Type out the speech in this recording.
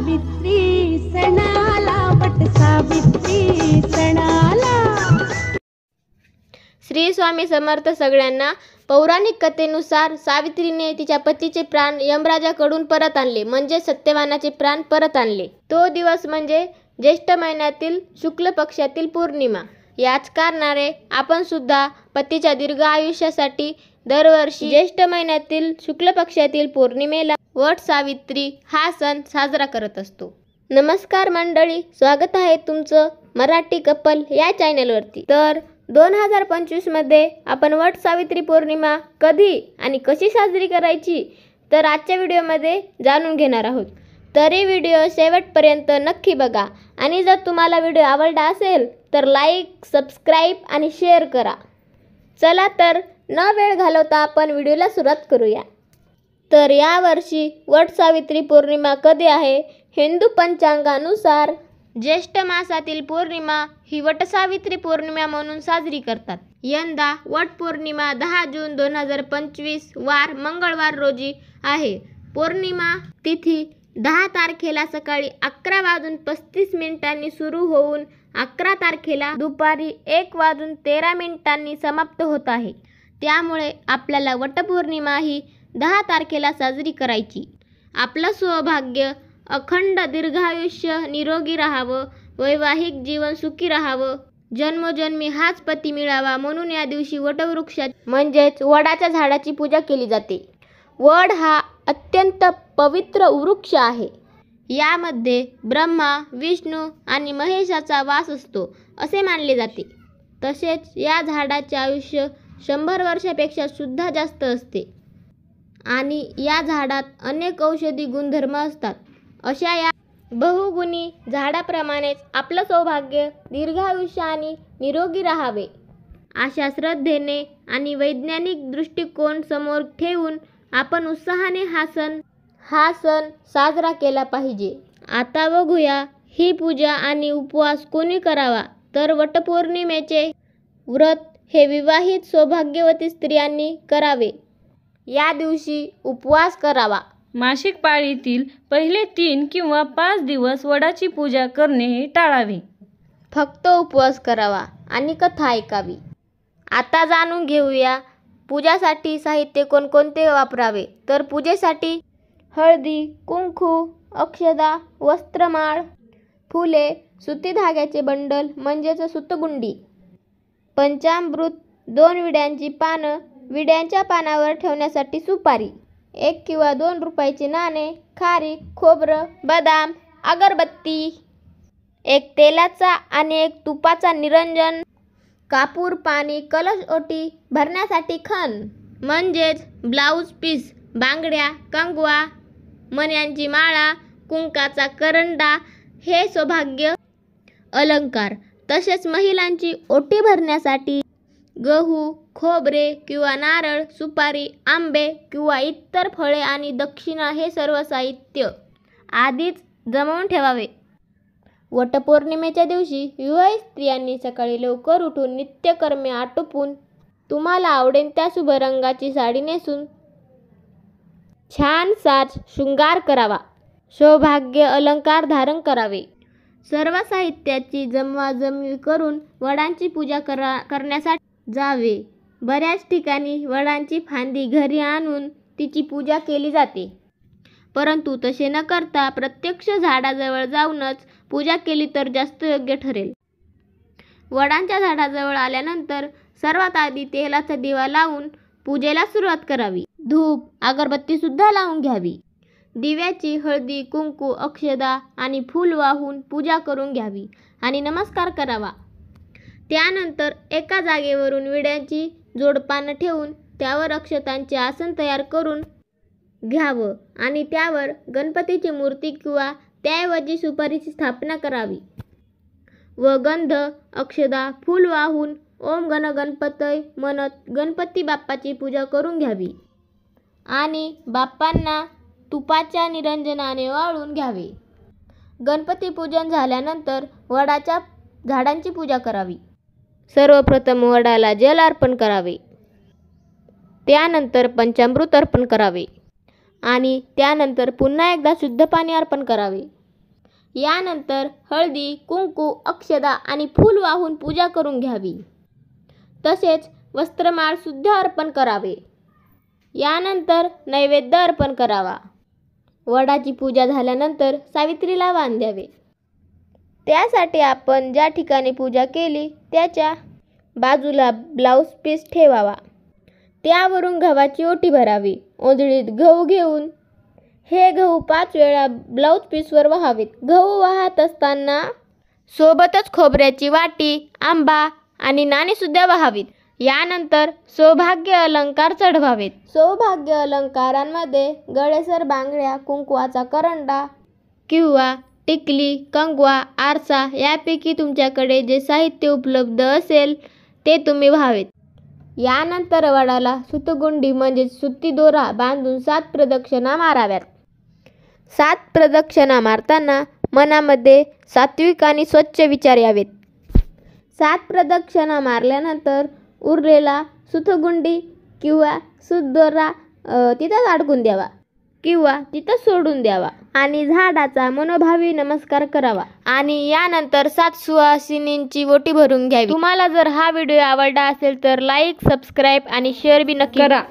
सावित्री सणाला वट सावित्री सणाला। श्री स्वामी समर्थ सगळ्यांना। पौराणिक कथेनुसार सावित्रीने तिच्या पतीचे प्राण यमराजाकडून परत आणले, म्हणजे सत्यवानाचे प्राण परत आणले। तो दिवस म्हणजे ज्येष्ठ महिन्यातील शुक्ल पक्षातील पौर्णिमा। याच कारणाने आपण सुद्धा पतीच्या दीर्घ आयुष्यासाठी दरवर्षी ज्येष्ठ महिन्यातील शुक्ल पक्षातील पौर्णिमेला वट सावित्री हा सण साजरा करत असतो। नमस्कार मंडळी, स्वागत आहे तुमचं मराठी कपल या चॅनलवरती। तर 2025 मध्ये आपण वट सावित्री पौर्णिमा कधी आणि कशी साजरी करायची तर आजच्या व्हिडिओमध्ये जाणून घेणार आहोत। तरी व्हिडिओ शेवटपर्यंत नक्की बघा आणि जर तुम्हाला व्हिडिओ आवडला असेल तर लाईक, सबस्क्राईब आणि शेअर करा। चला तर न वेळ घालवता आपण व्हिडिओला सुरुवात करूया। तर यावर्षी वट सावित्री पौर्णिमा कधी आहे? हिंदू पंचांगानुसार ज्येष्ठ मासातील पौर्णिमा ही वटसावित्री पौर्णिमा म्हणून साजरी करतात। यंदा वट पौर्णिमा 10 जून 2025 वार मंगळवार रोजी आहे। पौर्णिमा तिथी 10 तारखेला सकाळी 11:35 सुरू होऊन 11 तारखेला दुपारी 1:13 समाप्त होत आहे। त्यामुळे आपल्याला वटपौर्णिमा ही 10 तारखेला साजरी करायची। आपलं सौभाग्य अखंड दीर्घायुष्य निरोगी राहावं, वैवाहिक जीवन सुखी राहावं, जन्मोजन्मी हाच पती मिळावा म्हणून या दिवशी वटवृक्षा म्हणजेच वडाच्या झाडाची पूजा केली जाते। वड हा अत्यंत पवित्र वृक्ष आहे। यामध्ये ब्रह्मा, विष्णू आणि महेशाचा वास असतो असे मानले जाते। तसेच या झाडाचे आयुष्य 100 वर्षापेक्षा सुद्धा जास्त असते आणि या झाडात अनेक औषधी गुणधर्म असतात। अशा या बहुगुणी झाडाप्रमाणेच आपलं सौभाग्य दीर्घायुष्य आणि निरोगी राहावे अशा श्रद्धेने आणि वैज्ञानिक दृष्टिकोन समोर ठेवून आपण उत्साहाने हा सण साजरा केला पाहिजे। आता बघूया ही पूजा आणि उपवास कोणी करावा तर वटपौर्णिमेचे व्रत हे विवाहित सौभाग्यवती स्त्रियांनी करावे। या दिवशी उपवास करावा। मासिक पाळीतील पहिले 3 किंवा 5 दिवस वडाची पूजा करणे टाळावे। फक्त उपवास करावा आणि कथा ऐकावी। आता जाणून घेऊया पूजासाठी साहित्य कोणकोणते वापरावे तर पूजेसाठी हळदी, कुंकू, अक्षदा, वस्त्रमाळ, फुले, सुती धाग्याचे बंडल म्हणजेच सुतगुंडी, पंचामृत, 2 विड्यांची पानं, विड्यांच्या पानावर ठेवण्यासाठी सुपारी, 1 किंवा 2 रुपयाचे नाणे, खारीक, खोबरं, बदाम, अगरबत्ती, 1 तेलाचा आणि 1 तुपाचा निरंजन, कापूर, पाणी, कलश ओटी भरण्यासाठी खण म्हणजेच ब्लाऊज पीस, बांगड्या, कंगवा, मण्यांची माळा, कुंकाचा करंडा हे सौभाग्य अलंकार। तसेच महिलांची ओटी भरण्यासाठी गहू, खोबरे किंवा नारळ, सुपारी, आंबे किंवा इतर फळे आणि दक्षिणा हे सर्व साहित्य आधीच जमवून ठेवावे। वटपौर्णिमेच्या दिवशी विवाहित स्त्रियांनी सकाळी लवकर उठून नित्यकर्मे आटोपून तुम्हाला आवडेल त्या शुभ रंगाची साडी नेसून छान साज शृंगार करावा। सौभाग्य अलंकार धारण करावे। सर्व साहित्याची जमवाजमवी करून वडांची पूजा करण्यासाठी जावे। बऱ्याच ठिकाणी वडांची फांदी घरी आणून तिची पूजा केली जाते, परंतु तसे न करता प्रत्यक्ष झाडाजवळ जाऊनच पूजा केली तर जास्त योग्य ठरेल। वडांच्या झाडाजवळ आल्यानंतर सर्वात आधी तेलाचा दिवा लावून पूजेला सुरुवात करावी। धूप, अगरबत्ती सुद्धा लावून घ्यावी। दिव्याची हळदी, कुंकू, अक्षदा आणि फूल वाहून पूजा करून घ्यावी आणि नमस्कार करावा। त्यानंतर एका जागेवरून विड्याची जोडपानं ठेवून त्यावर अक्षतांचे आसन तयार करून घ्यावं आणि त्यावर गणपतीची मूर्ती किंवा त्याऐवजी सुपारीची स्थापना करावी व गंध, अक्षदा, फूल वाहून ओम गण गणपतय म्हणत गणपती बाप्पाची पूजा करून घ्यावी आणि बाप्पांना तुपाच्या निरंजनाने वाळून घ्यावे। गणपती पूजन झाल्यानंतर वडाच्या झाडांची पूजा करावी। सर्वप्रथम वडाला जल अर्पण करावे, त्यानंतर पंचामृत अर्पण करावे आणि त्यानंतर पुन्हा एकदा शुद्ध पाणी अर्पण करावे। यानंतर हळदी, कुंकू, अक्षदा आणि फूल वाहून पूजा करून घ्यावी. तसेच वस्त्रमाळ सुद्धा अर्पण करावे. यानंतर नैवेद्य अर्पण करावा. वडाची पूजा झाल्यानंतर सावित्रीला वाण द्यावे. त्यासाठी आपण ज्या ठिकाणी पूजा केली त्याच्या बाजूला ब्लाऊज पीस ठेवावा. त्यावरून गव्हाची ओटी भरावी. ओंजळीत गहू घेऊन हे गहू 5 वेळा ब्लाऊज पीसवर वहावेत. गहू वाहत असताना सोबतच खोबऱ्याची वाटी, आंबा आणि नाणी सुद्धा वहावीत. यानंतर सौभाग्य अलंकार चढवावेत. सौभाग्य अलंकारांमध्ये गळेसर बांगड्या, कुंकवाचा करंडा किंवा टिकली, कंगवा, आरसा यापैकी तुमच्याकडे जे साहित्य उपलब्ध असेल ते तुम्ही वहावेत. यानंतर वडाला सुतगुंडी म्हणजे सुती दोरा बांधून 7 प्रदक्षिणा माराव्यात. 7 प्रदक्षिणा मारताना मनामध्ये सात्विक आणि स्वच्छ विचार यावेत. 7 प्रदक्षिणा मारल्यानंतर उरलेला सुतगुंडी किंवा सुतदोरा तिथंच अडकून द्यावा किंवा तिथं सोडून द्यावा आणि झाडाचा मनोभावी नमस्कार करावा आणि यानंतर 7 सुवासिनींची ओटी भरून घ्यावी. तुम्हाला जर हा व्हिडिओ आवडला असेल तर लाईक, सबस्क्राईब आणि शेअर बी नक्की करा.